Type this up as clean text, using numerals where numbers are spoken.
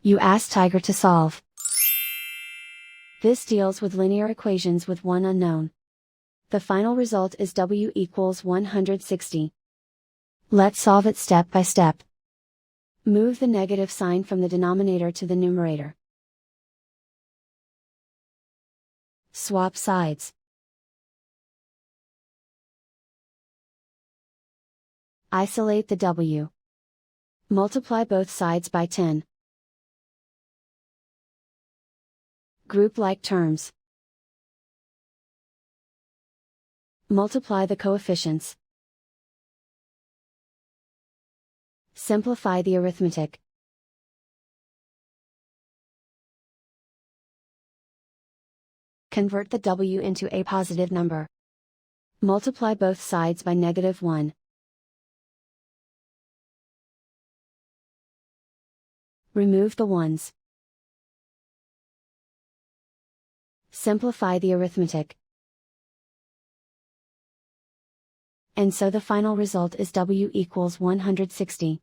You ask Tiger to solve. This deals with linear equations with one unknown. The final result is W equals 160. Let's solve it step by step. Move the negative sign from the denominator to the numerator. Swap sides. Isolate the W. Multiply both sides by 10. Group like terms. Multiply the coefficients. Simplify the arithmetic. Convert the W into a positive number. Multiply both sides by -1. Remove the ones. Simplify the arithmetic. And so the final result is W equals 160.